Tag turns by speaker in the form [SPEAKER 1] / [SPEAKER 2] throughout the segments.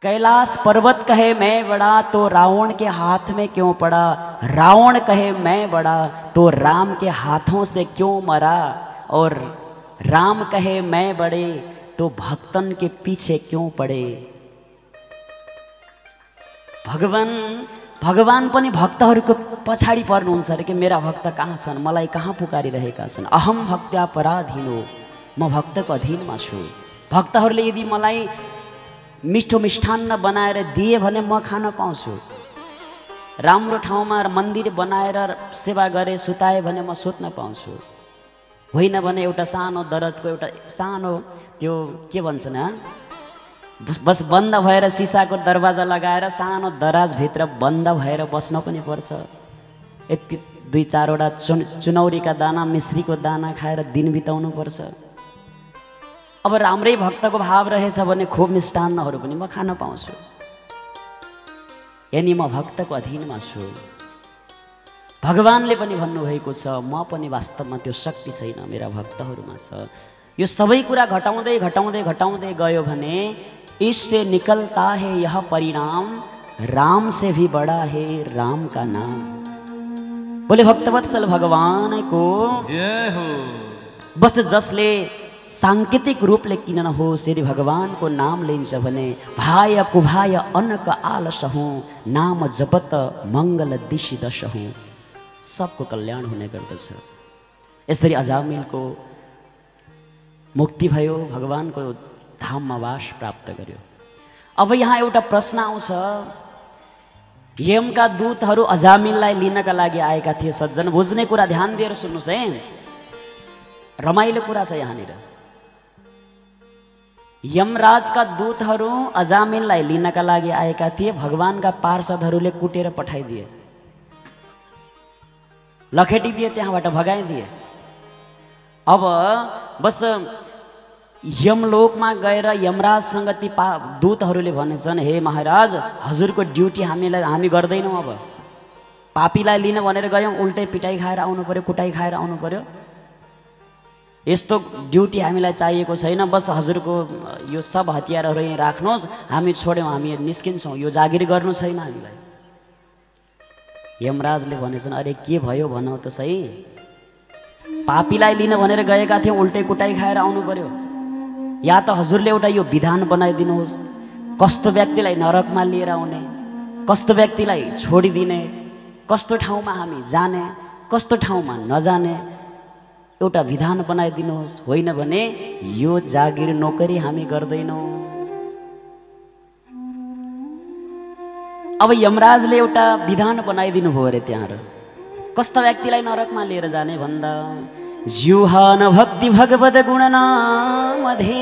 [SPEAKER 1] कैलाश पर्वत कहे मैं बड़ा तो रावण के हाथ में क्यों पड़ा, रावण कहे मैं बड़ा तो राम के हाथों से क्यों मरा, और राम कहे मैं बड़े तो भक्तन के पीछे क्यों पड़े। भगवान पनि भक्तहरूको पछाडि पर्नुहुन्छ अरे कि मेरा भक्त कहाँ छन्, मलाई कहाँ पुकारिरहेका छन्। अहम भक्त्या पराधीनो, म भक्तको अधीनमा छु। भक्तहरूले यदि मलाई मिठो मिष्ठान्न बनाएर दिए भने म खान पाउँछु, राम्रो ठाउँमा मन्दिर बनाएर सेवा गरे सुताए भने म सुत्न पाउँछु, होइन भने एउटा सानो दरजको एउटा सानो त्यो के भन्छन् बस बन्द भएर सिसाको दरवाजा लगाएर सानो दराजभित्र बन्द भएर बस्न पनि पर्छ। यति 2-4 वटा चुनौरीका दाना मिश्रीको दाना खाएर दिन बिताउनु पर्छ। अब राम्रै भक्तको भाव रहेछ भने खूब मिष्टान्नहरू पनि म खान पाउँछु, यानी म भक्तको अधीनमा छु। भगवानले पनि भन्नुभएको छ म पनि वास्तवमा त्यो शक्ति छैन, मेरा भक्तहरूमा छ। यो सबै कुरा घटाउँदै घटाउँदै घटाउँदै गयो भने इससे निकलता है यह परिणाम, राम से भी बड़ा है राम का नाम। बोले भक्तवत्सल भगवान को
[SPEAKER 2] जय हो।
[SPEAKER 1] बस जसले सांकेतिक रूपले किन नहोस् यदि भगवानको नाम लिन्छ भने भाय कुभाय अनक आलस हूँ, नाम जपत मङ्गल दिशी दश हूँ, सबको कल्याण हुने गर्दछ। यसरी अजामिलको मुक्ति भयो, भगवानको धाममा वास प्राप्त गर्यो। अब यहाँ एउटा प्रश्न आउँछ, यमका दूतहरू अजामिललाई लिनका लागि आएका थिए। सज्जन बुझ्ने कुरा ध्यान दिएर सुन्नुहोस् है, रमाइलो कुरा छ यहाँनिर। यमराजका दूतहरू अजामिललाई लिनका लागि आएका थिए। भगवानका पार्षदहरूले कुटेर पठाइदिए, लखेटिदिए, त्यहाँबाट भगाइदिए। अब बस यमलोकमा गएर यमराजसँग ती दूतहरूले भनेछन्, हे महाराज हजुरको ड्युटी हामी गर्दैनौँ। अब पापीलाई लिन भनेर गयौँ, उल्टै पिटाइ खाएर आउनु पर्यो, कुटाइ खाएर आउनु पर्यो। यस्तो ड्युटी हामीलाई चाहिएको छैन। बस हजुरको यो सब हतियारहरू यहीँ राख्नुहोस्, हामी छोड्यौँ, हामी निस्किन्छौँ, यो जागिर गर्नु छैन हामीलाई। यमराजले भनेछन्, अरे के भयो भनौ त सही, पापीलाई लिन भनेर गएका थियौँ, उल्टै कुटाइ खाएर आउनु पर्यो। या त हजुरले एउटा यो विधान बनाइदिनुहोस्, कस्तो व्यक्तिलाई नरकमा लिएर आउने, कस्तो व्यक्तिलाई छोडिदिने, कस्तो ठाउँमा हामी जाने, कस्तो ठाउँमा नजाने, एउटा विधान बनाइदिनुहोस्, होइन भने यो जागिर नोकरी हामी गर्दैनौँ। अब यमराजले एउटा विधान बनाइदिनु भयो अरे त्यहाँ। कस्ता व्यक्तिलाई नरकमा लिएर जाने भन्दा जुहान भक्ति भगवद गुणनामधेयं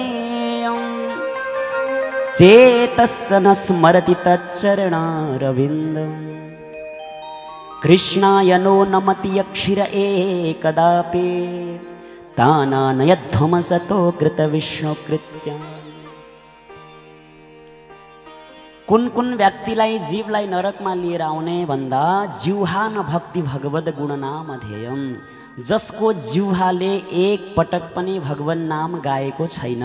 [SPEAKER 1] चेतस्य न स्मरति तच्चरणारविन्दं कृष्णाय नो नमति अक्षिर एकदापि तानानयध्वमसतो कृत विष्णुकृत्या। कुन कुन व्यक्तिलाई जीवलाई नरकमा लिएर आउने भन्दा जिह्वान भक्ति भगवद गुणनामधेयं, जसको जिह्वाले एक पटक पनि भगवान नाम गाएको छैन,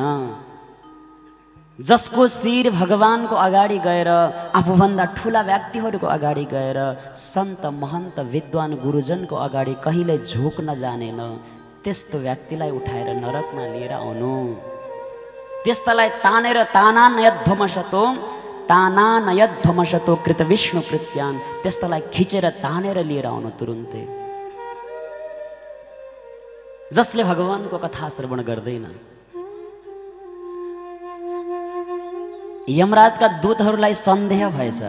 [SPEAKER 1] जसको शिर भगवानको अगाडि गएर आफूभन्दा ठुला व्यक्तिहरूको अगाडि गएर सन्त महन्त विद्वान गुरुजनको अगाडि कहिल्यै झुक्न जानेन, त्यस्तो व्यक्तिलाई उठाएर नरकमा लिएर आउनु। त्यस्तालाई तानेर तानानयध्वमसतो कृत विष्णु कृत्यान, त्यस्तालाई खिचेर तानेर लिएर आउनु तुरुन्तै। जसले भगवानको कथा श्रवण गर्दैन। यमराजका दूतहरूलाई सन्देह भएछ,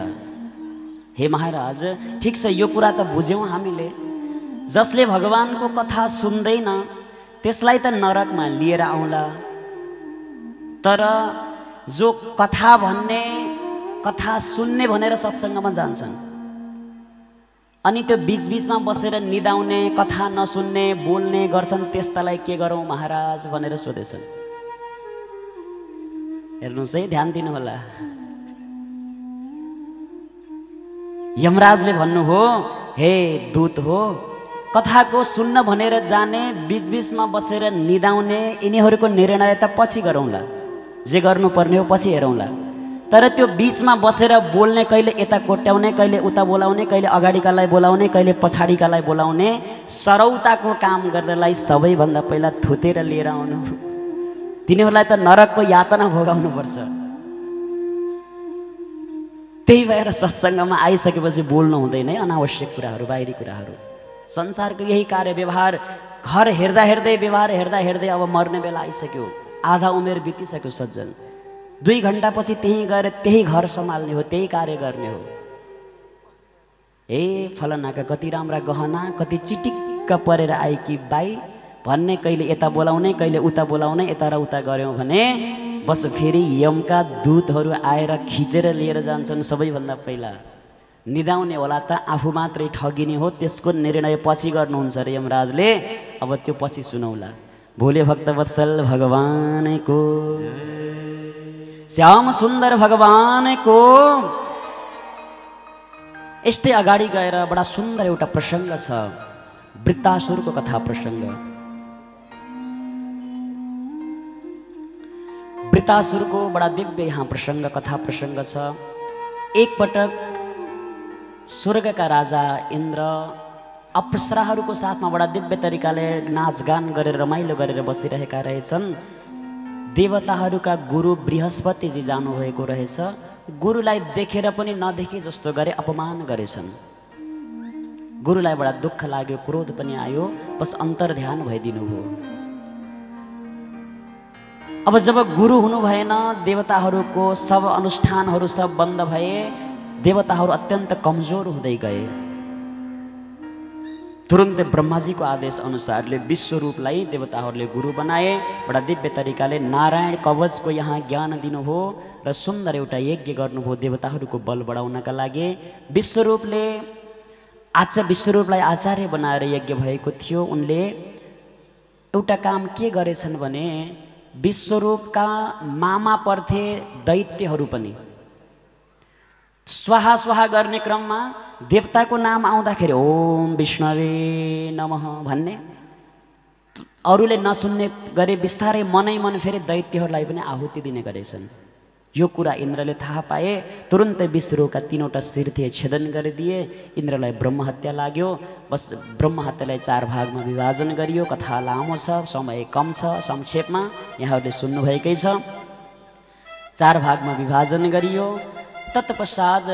[SPEAKER 1] हे महाराज ठिक छ यो कुरा त बुझ्यौँ हामीले, जसले भगवानको कथा सुन्दैन त्यसलाई त नरकमा लिएर आउला, तर जो कथा भन्ने कथा सुन्ने भनेर सत्सङ्गमा जान्छन् अनि त्यो बीचबीचमा बसेर निदाउने, कथा नसुन्ने, बोल्ने गर्छन्, त्यस्तालाई के गरौँ महाराज भनेर सोधेछन्। हेर्नुहोस् है, ध्यान दिनु होला। यमराजले भन्नु हो, हे दूत हो, कथाको सुन्न भनेर जाने, बीचबीचमा बसेर निदाउने, यिनीहरूको निर्णय त पछि गरौँला, जे गर्नुपर्ने हो पछि हेरौँला, तर त्यो बीचमा बसेर बोल्ने, कहिले यता कोट्याउने, कहिले उता बोलाउने, कहिले अगाडिकालाई बोलाउने, कहिले पछाडिकालाई बोलाउने सरौताको काम गर्नलाई सबैभन्दा पहिला थुतेर लिएर आउनु। तिनीहरूलाई त नरकको यातना भोगाउनु पर्छ। त्यही भएर सत्सङ्गमा आइसकेपछि बोल्नु हुँदैन है अनावश्यक कुराहरू, बाहिरी कुराहरू। संसारको यही कार्य व्यवहार, घर हेर्दा हेर्दै, व्यवहार हेर्दा हेर्दै अब मर्ने बेला आइसक्यो, आधा उमेर बितिसक्यो सज्जन। 2 घण्टापछि त्यहीँ गएर त्यही घर सम्हाल्ने हो, त्यही कार्य गर्ने हो। ए फलनाका कति राम्रा गहना, कति चिटिक्क परेर आएकी बाई भन्ने, कहिले यता बोलाउने, कहिले उता बोलाउने, यता र उता गऱ्यौँ भने बस फेरि यमका दूतहरू आएर खिचेर लिएर जान्छन्। सबैभन्दा पहिला निदाउने होला त आफू मात्रै ठगिने हो, त्यसको निर्णय पछि गर्नुहुन्छ अरे यमराजले। अब त्यो पछि सुनौला। भोले भक्तवत्सल भगवानको, श्याम सुन्दर भगवानको। यस्तै अगाडि गएर बडा सुन्दर एउटा प्रसङ्ग छ, वृत्तासुरको कथा प्रसङ्ग। वृत्तासुरको बडा दिव्य यहाँ प्रसङ्ग, कथा प्रसङ्ग छ। एकपटक स्वर्गका राजा इन्द्र अप्सराहरूको साथमा बडा दिव्य तरिकाले नाचगान गरेर रमाइलो गरेर बसिरहेका रहेछन्। देवताहरूका गुरु बृहस्पतिजी जानुभएको रहेछ। गुरुलाई देखेर पनि नदेखे जस्तो गरे अपमान गरेछन्। गुरुलाई बडा दुःख लाग्यो, क्रोध पनि आयो, बस अन्तर्ध्यान भइदिनु भयो। अब जब गुरु हुनु भएन, देवताहरूको सब अनुष्ठानहरू सब बन्द भए, देवताहरू अत्यन्त कमजोर हुँदै गए। तुरुन्तै ब्रह्माजीको आदेश अनुसारले विश्वरूपलाई देवताहरूले गुरु बनाए। बडा दिव्य तरिकाले नारायण कवचको यहाँ ज्ञान दिनुभयो र सुन्दर एउटा यज्ञ गर्नुभयो देवताहरूको बल बढाउनका लागि। विश्वरूपलाई आचार्य बनाएर यज्ञ भएको थियो। उनले एउटा काम के गरेछन् भने, विश्वरूपका मामा पर्थे दैत्यहरू पनि स्वाहा स्वाहा गर्ने क्रममा देवताको नाम आउँदाखेरि ओम विष्णवे नमः भन्ने, अरूले नसुन्ने गरे बिस्तारै मनै मन फेरि दैत्यहरूलाई पनि आहुति दिने गरेछन्। यो कुरा इन्द्रले थाहा पाए। तुरुन्तै विश्वरूपका 3वटा शिर थिए, छेदन गरिदिए। इन्द्रलाई ब्रह्महत्या लाग्यो। बस ब्रह्महत्यालाई 4 भागमा विभाजन गरियो। कथा लामो छ, समय कम छ, संक्षेपमा यहाँहरूले सुन्नुभएकै छ। 4 भागमा विभाजन गरियो। तत्पश्चात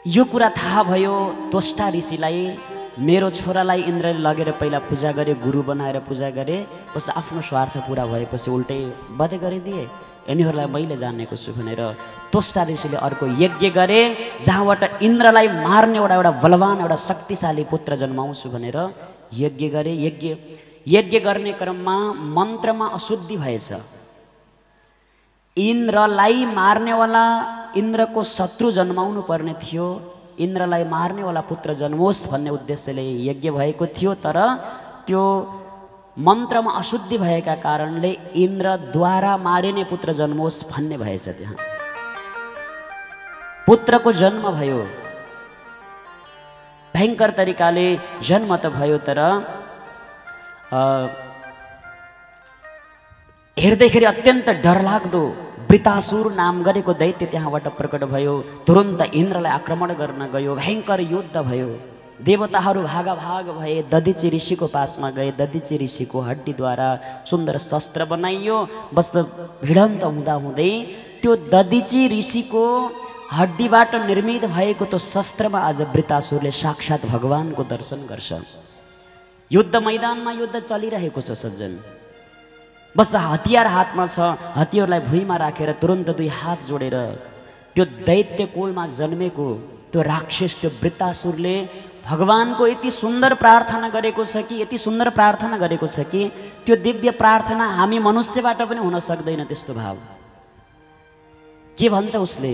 [SPEAKER 1] यो कुरा थाहा भयो त्वष्टा ऋषिलाई, मेरो छोरालाई इन्द्रले लगेर पहिला पूजा गरे, गुरु बनाएर पूजा गरे, बस आफ्नो स्वार्थ पुरा भएपछि उल्टै वध गरिदिए। यिनीहरूलाई मैले जानेको छु भनेर त्वष्टा ऋषिले अर्को यज्ञ गरे, जहाँबाट इन्द्रलाई मार्ने एउटा बलवान, एउटा शक्तिशाली पुत्र जन्माउँछु भनेर यज्ञ गरे। यज्ञ गर्ने क्रममा मन्त्रमा अशुद्धि भएछ। इन्द्रलाई मार्नेवाला, इन्द्रको शत्रु जन्माउनु पर्ने थियो। इन्द्रलाई मार्नेवाला पुत्र जन्मोस् भन्ने उद्देश्यले यज्ञ भएको थियो, तर त्यो मन्त्रमा अशुद्धि भएका कारणले इन्द्रद्वारा मारिने पुत्र जन्मोस् भन्ने भएछ। त्यहाँ पुत्रको जन्म भयो, भयङ्कर तरिकाले जन्म त भयो, तर हेर्दैखेरि अत्यन्त डरलाग्दो वृत्तासुर नाम गरेको दैत्य त्यहाँबाट प्रकट भयो। तुरुन्त इन्द्रलाई आक्रमण गर्न गयो। भयङ्कर युद्ध भयो। देवताहरू भागाभाग भए। दधिची ऋषिको पासमा गए। दधिची ऋषिको हड्डीद्वारा सुन्दर शस्त्र बनाइयो। बस भिडन्त हुँदाहुँदै त्यो दधिची ऋषिको हड्डीबाट निर्मित भएको त्यो शस्त्रमा आज वृत्तासुरले साक्षात भगवानको दर्शन गर्छ। युद्ध मैदानमा युद्ध चलिरहेको छ सज्जन। बस हतियार हातमा छ। हतियारलाई भुइँमा राखेर तुरन्त 2 हात जोडेर त्यो दैत्य कुलमा जन्मेको त्यो राक्षस, त्यो वृत्तासुरले भगवानको यति सुन्दर प्रार्थना गरेको छ कि, यति सुन्दर प्रार्थना गरेको छ कि त्यो दिव्य प्रार्थना हामी मनुष्यबाट पनि हुन सक्दैन। त्यस्तो भाव के भन्छ उसले,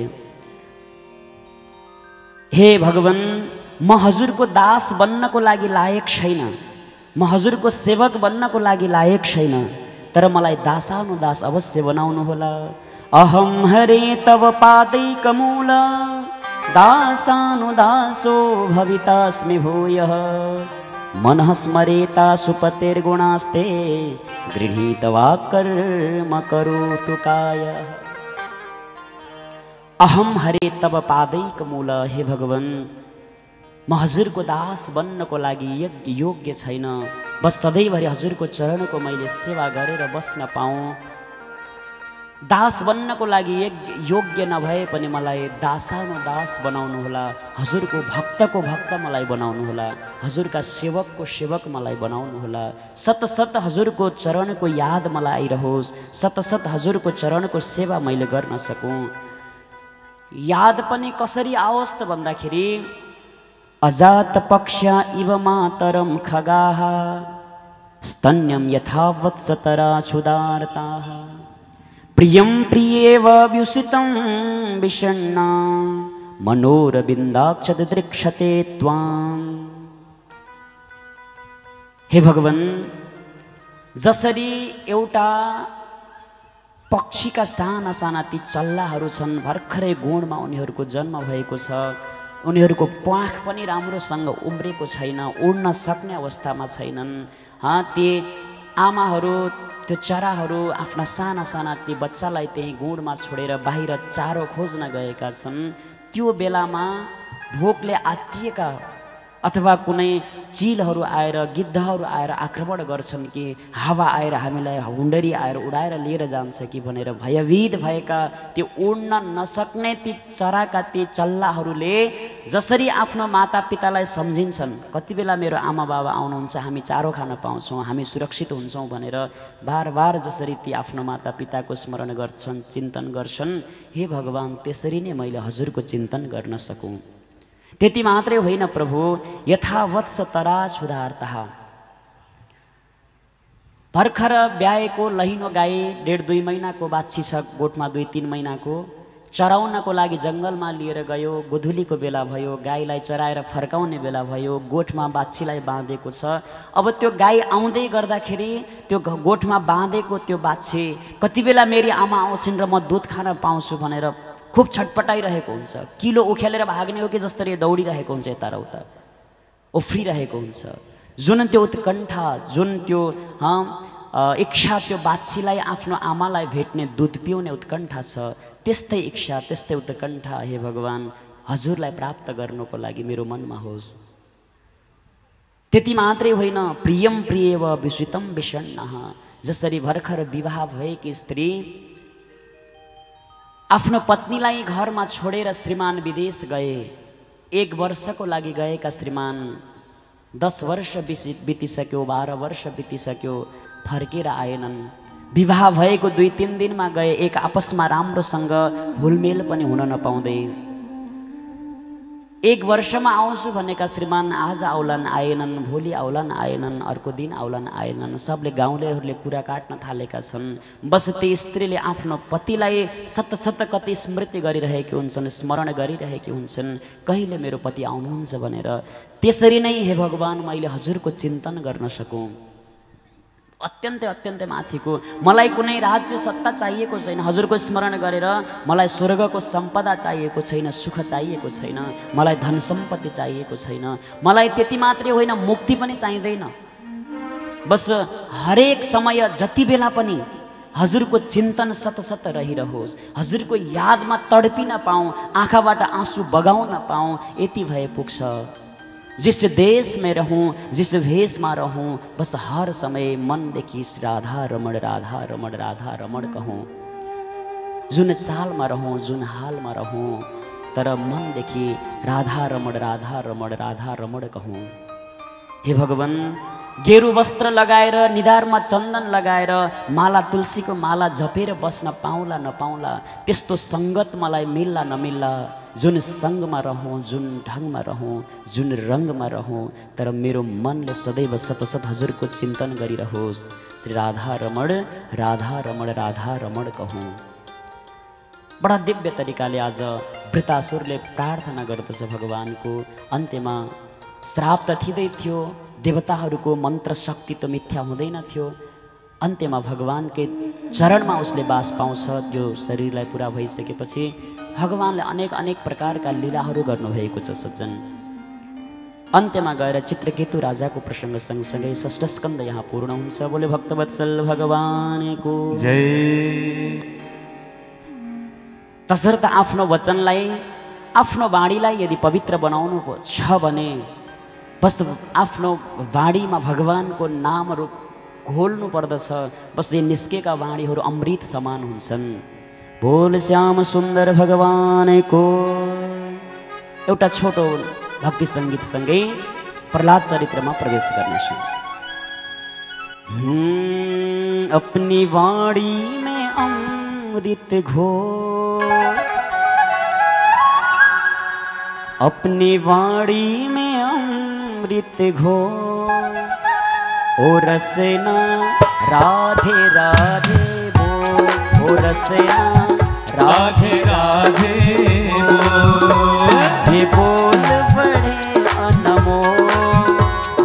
[SPEAKER 1] हे भगवान, म हजुरको दास बन्नको लागि लायक छैन, म हजुरको सेवक बन्नको लागि लायक छैन, तर मलाई दासानुदास अवश्य बनाउनु होला। अहम हरे तव पादैकमूल दासानुदासो भवितास्मि भूयः। मनः स्मरेता सुपतेर्गुणास्ते गृहीत्वा कर्म करोतु कायः। अहम हरे तब पादैक मूल। हे भगवान, म हजुरको दास बन्नको लागि योग्य छैन। बस सधैँभरि हजुरको चरणको मैले सेवा गरेर बस्न पाऊँ। दास बन्नको लागि योग्य नभए पनि मलाई दासानु दास बनाउनुहोला। हजुरको भक्तको भक्त मलाई बनाउनुहोला। हजुरका सेवकको सेवक मलाई बनाउनुहोला। सतसत हजुरको चरणको याद मलाई आइरहोस्। सतसत हजुरको चरणको सेवा मैले गर्न सकूँ। याद पनि कसरी आओस् त भन्दाखेरि अजात पक्ष्या इव मातरम खगाः स्तन्यम यथा वत्सतरा क्षुदार्ताः प्रियं प्रियेव व्युसितं विषण्णा मनोरविन्दाक्षत दृक्षते त्वाम्। हे भगवान, जसरी एउटा पक्षीका साना साना ती चल्लाहरू छन्, भर्खरै गुणमा उनीहरूको जन्म भएको छ, उनीहरूको प्वाख पनि राम्रोसँग उम्रेको छैन, उड्न सक्ने अवस्थामा छैनन्। ती आमाहरू, त्यो चराहरू आफ्ना साना साना ती बच्चालाई त्यही गुणमा छोडेर बाहिर चारो खोज्न गएका छन्। त्यो बेलामा भोकले आत्तिएका अथवा कुनै चिलहरू आएर, गिद्धहरू आएर आक्रमण गर्छन् कि हावा आएर हामीलाई, हुन्डरी आएर उडाएर लिएर जान्छ कि भनेर भयभीत भएका त्यो उड्न नसक्ने ती चराका ती चल्लाहरूले जसरी आफ्नो मातापितालाई सम्झिन्छन्, कति बेला मेरो आमा बाबा आउनुहुन्छ, हामी चारो खान पाउँछौँ, हामी सुरक्षित हुन्छौँ भनेर बार बार जसरी ती आफ्नो मातापिताको स्मरण गर्छन्, चिन्तन गर्छन्, हे भगवान, त्यसरी नै मैले हजुरको चिन्तन गर्न सकूँ। त्यति मात्रै होइन प्रभु, यथावत्स तरा क्षुधार्तः। भर्खर ब्याएको लहिनो गाई 1.5-2 महिनाको बाछी छ, गोठमा 2-3 महिनाको, चराउनको लागि जङ्गलमा लिएर गयो। गोधुलीको बेला भयो, गाईलाई चराएर फर्काउने बेला भयो, गोठमा बाछीलाई बाँधेको छ। अब त्यो गाई आउँदै गर्दाखेरि त्यो गोठमा बाँधेको त्यो बाछी कति बेला मेरी आमा आउँछिन् र म दुध खान पाउँछु भनेर खुब छटपटाइरहेको हुन्छ। किलो उखेलेर भाग्ने हो कि जसरी दौडिरहेको हुन्छ, यता र उता उफ्रिरहेको हुन्छ। जुन त्यो उत्कण्ठा, जुन त्यो इच्छा, त्यो बाछीलाई आफ्नो आमालाई भेट्ने, दुध पिउने उत्कण्ठा छ, त्यस्तै इच्छा, त्यस्तै उत्कण्ठा हे भगवान हजुरलाई प्राप्त गर्नको लागि मेरो मनमा होस्। त्यति मात्रै होइन, प्रियम प्रियेव विस्वितम विषण्णः। जसरी भर्खर विवाह भएकी स्त्री आफ्नो पत्नीलाई घरमा छोडेर श्रीमान विदेश गए। 1 वर्षको लागि गएका श्रीमान 10 वर्ष बितिसक्यो, 12 वर्ष बितिसक्यो, फर्केर आएनन्। विवाह भएको 2-3 दिनमा गए, एक आपसमा राम्रोसँग हुलमेल पनि हुन नपाउँदै। 1 वर्षमा आउँछु भनेका श्रीमान आज आउलान् आएनन्, भोलि आउलान् आएनन्, अर्को दिन आउलान् आएनन्। सबले गाउँलेहरूले कुरा काट्न थालेका छन्। बस ती स्त्रीले आफ्नो पतिलाई सतसत कति स्मृति गरिरहेकी हुन्छन्, स्मरण गरिरहेकी हुन्छन्, कहिले मेरो पति आउनुहुन्छ भनेर। त्यसरी नै हे भगवान मैले हजुरको चिन्तन गर्न सकूँ। अत्यन्तै अत्यन्तै माथिको, मलाई कुनै राज्य सत्ता चाहिएको छैन, हजुरको स्मरण गरेर मलाई स्वर्गको सम्पदा चाहिएको छैन, सुख चाहिएको छैन, मलाई धन सम्पत्ति चाहिएको छैन, मलाई त्यति मात्रै होइन मुक्ति पनि चाहिँदैन। बस हरेक समय जति बेला पनि हजुरको चिन्तन सतसत रहिरहोस्, हजुरको यादमा तडपिन पाऊँ, आँखाबाट आँसु बगाउन पाऊँ, यति भए पुग्छ। जिस देश में रहूं, जिस भेष में रहूं, बस हर समय मनदेखि राधा रमण राधा रमण राधा रमण कहूँ। जुन चालमा रहूं, जुन हालमा रहूं, तर मनदेखि राधा रमण राधा रमण राधा रमण कहूँ। हे भगवान, गेरु वस्त्र लगाएर, निधारमा चन्दन लगाएर, माला तुलसीको माला जपेर बस्न पाउँला नपाउँला, त्यस्तो सङ्गत मलाई मिल्ला नमिल्ला। जुन सङ्गमा रहूँ, जुन ढङ्गमा रहूँ, जुन रङ्गमा रहूँ, तर मेरो मनले सदैव सतसत हजुरको चिन्तन गरिरहोस्। श्री राधा रमण राधा रमण राधा रमण कहूँ। बडा दिव्य तरिकाले आज वृतासुरले प्रार्थना गर्दछ भगवानको। अन्त्यमा श्राप त थिँदै थियो, देवताहरूको मन्त्र शक्ति त मिथ्या हुँदैन थियो। अन्त्यमा भगवानकै चरणमा उसले बास पाउँछ। त्यो शरीरलाई पुरा भइसकेपछि भगवानले अनेक अनेक प्रकारका लीलाहरू गर्नुभएको छ सज्जन। अन्त्यमा गएर चित्रकेतु राजाको प्रसङ्ग सँगसँगै षष्ठ स्कन्द यहाँ पूर्ण हुन्छ। बोले भक्तवत्सल भगवानको
[SPEAKER 2] जय।
[SPEAKER 1] तसर्थ आफ्नो वचनलाई आफ्नो वाणीलाई यदि पवित्र बनाउनु छ भने बस आफ्नो वाणीमा भगवानको नामहरू घोल्नु पर्दछ। बस यी निस्केका वाणीहरू अमृत समान हुन्छन्। बोल श्याम सुन्दर भगवानको। एउटा छोटो भक्ति सङ्गीतसँगै प्रहलाद चरित्रमा प्रवेश गर्नेछु। अपनी वाणी में अमृत घोल, अपनी वाणी में अमृत घोल, ओ रसना राधे राधे बोल, ओ रसना राधे राधे बोल। ये बोल बड़े अनमोल,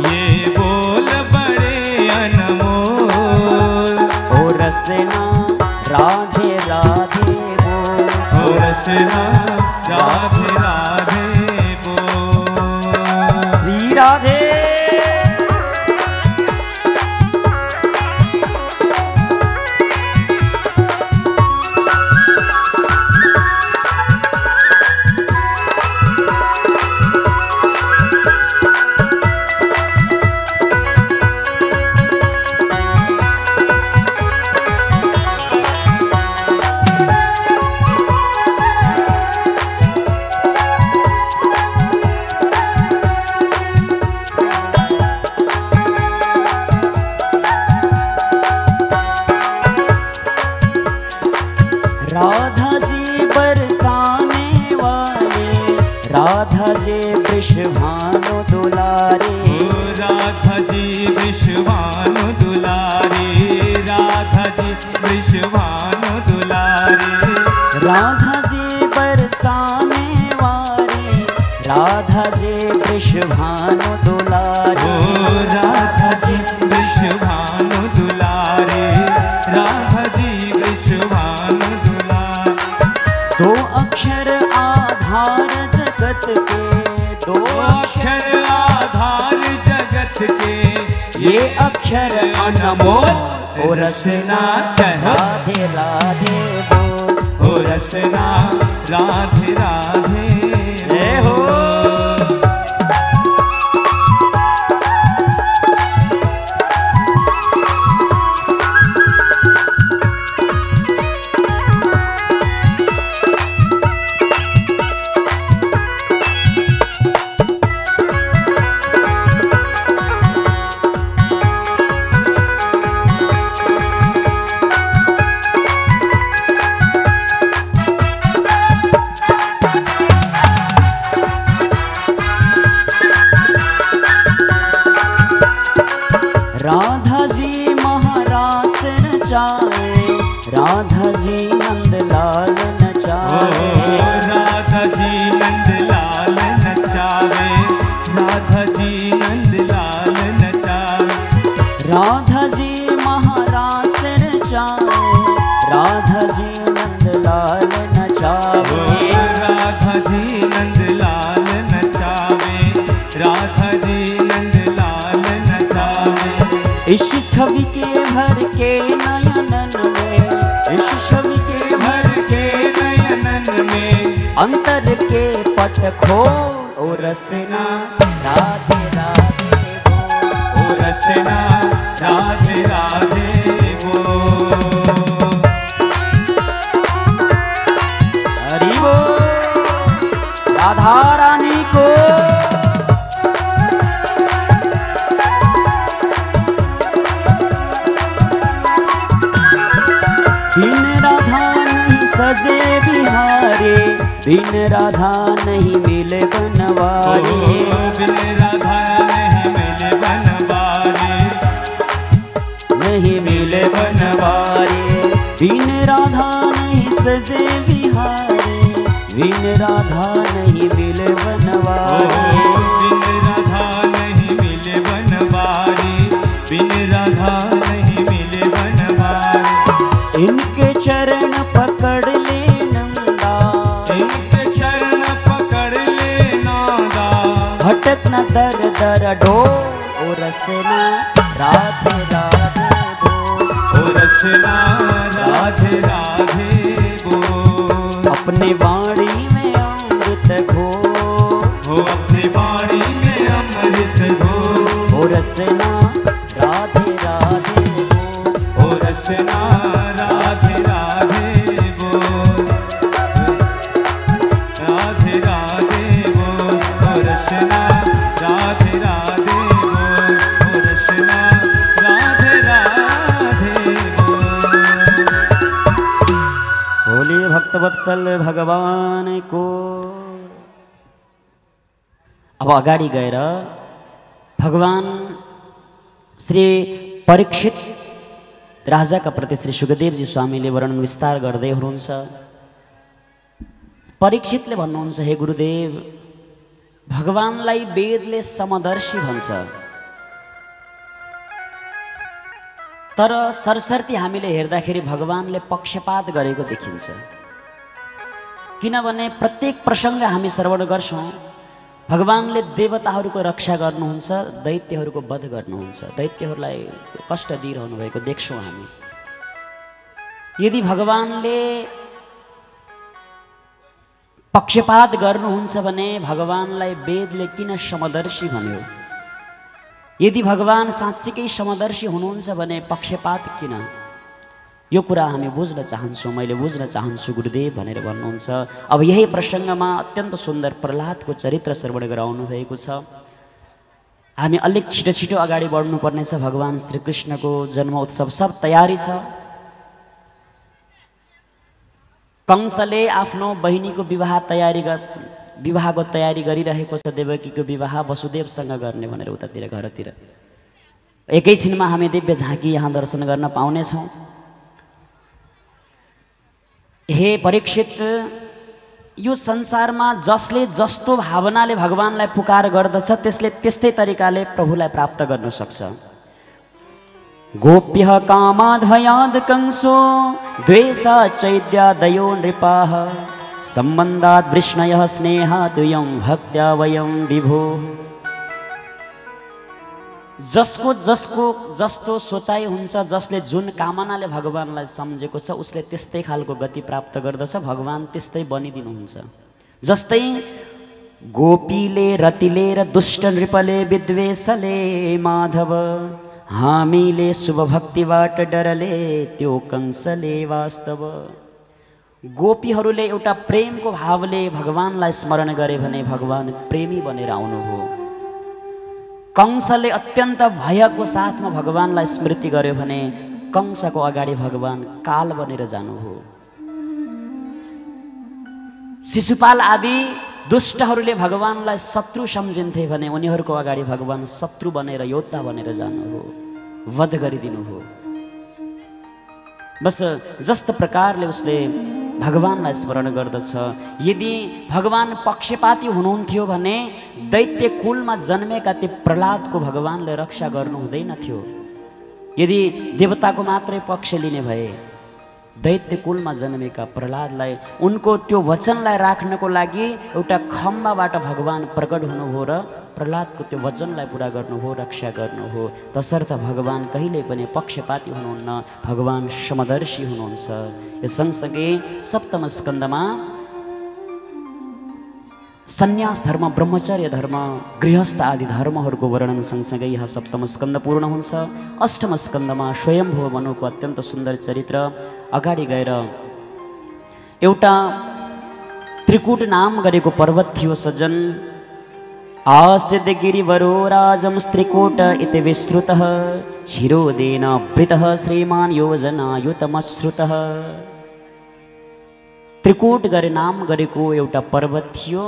[SPEAKER 2] ये बोल बड़े अनमोल,
[SPEAKER 1] ओ रसना राधे राधे बोल,
[SPEAKER 2] ओ रसना राधे राधे बोल।
[SPEAKER 1] श्री राधे राधा जी बरसाने वाले, राधा जी वृषभानु दुलारे,
[SPEAKER 2] राधा जी विश्वानु दुलारे, राधा जी विश्वानु दुलारे।
[SPEAKER 1] राधा जी बरसाने वाले, राधा जी वृषभानु दुलारे,
[SPEAKER 2] राधा जी विश्वानु दुलारे, राधा जी विश्वानु दुलारे।
[SPEAKER 1] दो अक्षर आधार जगत के, दो
[SPEAKER 2] अक्षर आधार जगत के,
[SPEAKER 1] ये अक्षर अनमोल, ओ रसना
[SPEAKER 2] चढ़ा
[SPEAKER 1] राधे राधे बोल,
[SPEAKER 2] ओ रसना राधे राधे
[SPEAKER 1] जय हो। राधा जी महारास नचाए, राधा जी नंदलाल नचाए,
[SPEAKER 2] राधा जी नंदलाल नचावे, राधा जी नंदलाल नचावे।
[SPEAKER 1] राधा जी महारास नचाए, राधा जी नंदलाल नचावे,
[SPEAKER 2] राधा जी नंदलाल नचावे, राधा जी नंदलाल नचावे।
[SPEAKER 1] इस छवि के भर के नयनन में, इस छवि के
[SPEAKER 2] भर के नयनन में,
[SPEAKER 1] अंतर के पट खोल, ओ रसना राधे राधे बोल,
[SPEAKER 2] ओ रसना राधे राधे बोल।
[SPEAKER 1] हरि बोल राधा रानी को। बिन राधा नहीं सजे बिहारे, बिन राधा नहीं मिले बनवारे,
[SPEAKER 2] बिन राधा नहीं मिले बनवारे,
[SPEAKER 1] नहीं मिले बनवारे। बिन राधा नहीं सजे बिहारे, बिन राधा नहीं मिले बनवारे,
[SPEAKER 2] बिन राधा नहीं मिले बनवारे, बिन राधा नहीं मिले बनवारे।
[SPEAKER 1] इनके चरण पकड़ ले नंदा,
[SPEAKER 2] इनके चरण पकड़ ले नादा,
[SPEAKER 1] भटक न दर दर ढो ओ रसना राधे राधे बोल,
[SPEAKER 2] ओ रसना राधे राधे बोल।
[SPEAKER 1] अपने वाणी में अमृत घो,
[SPEAKER 2] हो अपनी वाणी में अमृत घोल।
[SPEAKER 1] ओ रसना राधे राधे बोल,
[SPEAKER 2] ओ रसना राधे राधे बोल, राधे राधे बोल। ओ रसना राधे राधे बोल, ओ रसना राधे राधे बोल।
[SPEAKER 1] बोलिए भक्तवत्सल भगवान को। अब अगाडि गएर भगवान श्री परीक्षित राजाका प्रति श्री सुखदेवजी स्वामीले वर्णन विस्तार गर्दै हुनुहुन्छ। परीक्षितले भन्नुहुन्छ, हे गुरुदेव, भगवानलाई वेदले समदर्शी भन्छ, तर सरसर्ती हामीले हेर्दाखेरि भगवानले पक्षपात गरेको देखिन्छ। किनभने प्रत्येक प्रसङ्ग हामी श्रवण गर्छौँ, भगवानले देवताहरूको रक्षा गर्नुहुन्छ, दैत्यहरूको वध गर्नुहुन्छ, दैत्यहरूलाई कष्ट दिइरहनु भएको देख्छौँ हामी। यदि भगवानले पक्षपात गर्नुहुन्छ भने भगवानलाई वेदले किन समदर्शी भन्यो? यदि भगवान साँच्चीकै समदर्शी हुनुहुन्छ भने पक्षपात किन? यो कुरा हामी बुझ्न चाहन्छौँ, मैले बुझ्न चाहन्छु गुरुदेव भनेर भन्नुहुन्छ। अब यही प्रसङ्गमा अत्यन्त सुन्दर प्रह्लादको चरित्र श्रवण गराउनु भएको छ। हामी अलिक छिटो छिटो अगाडि बढ्नुपर्नेछ। भगवान श्रीकृष्णको जन्म उत्सव सब तयारी छ। कंसले आफ्नो बहिनीको विवाहको तयारी गरिरहेको छ। देवकीको विवाह वसुदेवसँग गर्ने भनेर उतातिर घरतिर। एकैछिनमा हामी दिव्य झाँकी यहाँ दर्शन गर्न पाउनेछौँ। हे परीक्षित, यो संसारमा जसले जस्तो भावनाले भगवानलाई पुकार गर्दछ त्यसले त्यस्तै तरिकाले प्रभुलाई प्राप्त गर्न सक्छ। गोप्यः कामाद्भयाद् कंसो द्वेषाच्चैद्यादयो नृपाः सम्बन्धाद् वृष्णयः स्नेहात् यं भक्त्या वयं विभो। जसको जस्तो सोचाइ हुन्छ, जसले जुन कामनाले भगवानलाई सम्झेको छ उसले त्यस्तै खालको गति प्राप्त गर्दछ। भगवान त्यस्तै बनिदिनुहुन्छ। जस्तै गोपीले रतिले र दुष्ट नृपले विद्वेषले माधव, हामीले शुभ भक्तिबाट डरले त्यो कंसले वास्तव। गोपीहरूले एउटा प्रेमको भावले भगवानलाई स्मरण गरे भने भगवान प्रेमी बनेर आउनुभयो। कंसले अत्यन्त भयको साथमा भगवानलाई स्मृति गर्यो भने कंसको अगाडि भगवान काल बनेर जानुभयो। शिशुपाल आदि दुष्टहरूले भगवानलाई शत्रु सम्झिन्थे भने उनीहरूको अगाडि भगवान शत्रु बनेर योद्धा बनेर जानुभयो, वध गरिदिनु हो। बस जस्तो प्रकारले उसले भगवानलाई स्मरण गर्दछ। यदि भगवान पक्षपाती हुनुहुन्थ्यो भने दैत्य कुलमा जन्मेका ती प्रह्लादको भगवानले रक्षा गर्नु हुँदैन थियो। यदि देवताको मात्रै पक्ष लिने भए दैत्य कुलमा जन्मेका प्रह्लादलाई उनको त्यो वचनलाई राख्नको लागि एउटा खम्बाबाट भगवान प्रकट हुनुभयो र प्रह्लादको त्यो वचनलाई पुरा गर्नुभयो, रक्षा गर्नुभयो। तसर्थ भगवान कहिल्यै पनि पक्षपाती हुनुहुन्न, भगवान समदर्शी हुनुहुन्छ। यो सँगसँगै सप्तम स्कन्धमा सन्यास धर्म, ब्रह्मचर्य धर्म, गृहस्थ आदि धर्महरूको वर्णन सँगसँगै यहाँ सप्तम स्कन्ध पूर्ण हुन्छ। अष्टम स्कन्धमा स्वयम्भू मनुको अत्यन्त सुन्दर चरित्र। अगाडि गएर एउटा त्रिकुट नाम गरेको पर्वत थियो सज्जन। आसिद्ध गिरिवरो राजं त्रिकुट इति विश्रुतः शिरोदेन वृतः श्रीमान् योजनायुतमश्रुतः। त्रिकुट गरे नाम गरेको एउटा पर्वत थियो।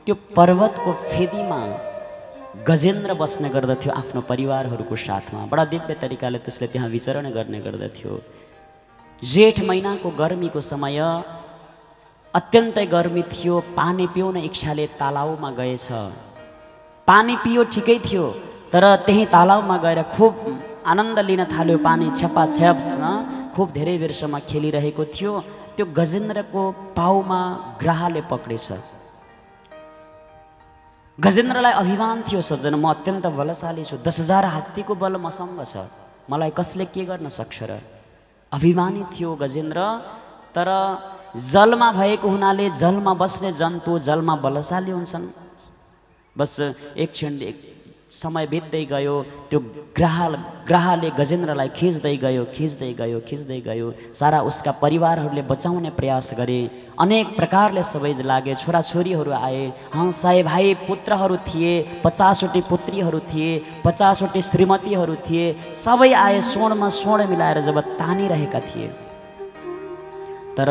[SPEAKER 1] त्यो पर्वतको फेदीमा गजेन्द्र बस्ने गर्दथ्यो आफ्नो परिवारहरूको साथमा। बडा दिव्य तरिकाले त्यसले त्यहाँ विचरण गर्ने गर्दथ्यो। जेठ महिनाको गर्मीको समय अत्यन्तै गर्मी थियो। पानी पिउन इच्छाले तालाउमा गएछ। पानी पियो ठिकै थियो, तर त्यही तालाउमा गएर खुब आनन्द लिन थाल्यो। पानी छ्यापाछ्याप खुब धेरै बेरसम्म खेलिरहेको थियो। त्यो गजेन्द्रको पाउमा ग्राहले पक्रेछ। गजेन्द्रलाई अभिमान थियो, सज्जन म अत्यन्त बलशाली छु, 10,000 हात्तीको बल मसँग छ, मलाई कसले के गर्न सक्छ र। अभिमानी थियो गजेन्द्र। तर जलमा भएको हुनाले जलमा बस्ने जन्तु जलमा बलशाली हुन्छन्। बस एक क्षण समय बित्दै गयो, त्यो ग्राहले गजेन्द्रलाई खिच्दै गयो। सारा उसका परिवारहरूले बचाउने प्रयास गरे, अनेक प्रकारले सबै लागे। छोराछोरीहरू आए, 100 भाइ पुत्रहरू थिए, 50वटी पुत्रीहरू थिए, 50वटी श्रीमतीहरू थिए, सबै आए स्वरमा स्वर्ण मिलाएर जब तानिरहेका थिए। तर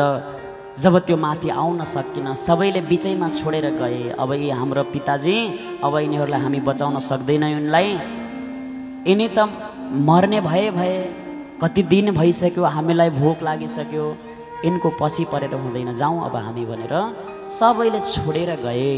[SPEAKER 1] जब त्यो माथि आउन सकिन, सबैले बिचैमा छोडेर गए। अब यी हाम्रो पिताजी, अब यिनीहरूलाई हामी बचाउन सक्दैनौँ, यिनी त मर्ने भए कति दिन भइसक्यो, हामीलाई भोक लागिसक्यो, यिनको पछि परेर हुँदैन, जाउँ अब हामी भनेर सबैले छोडेर गए।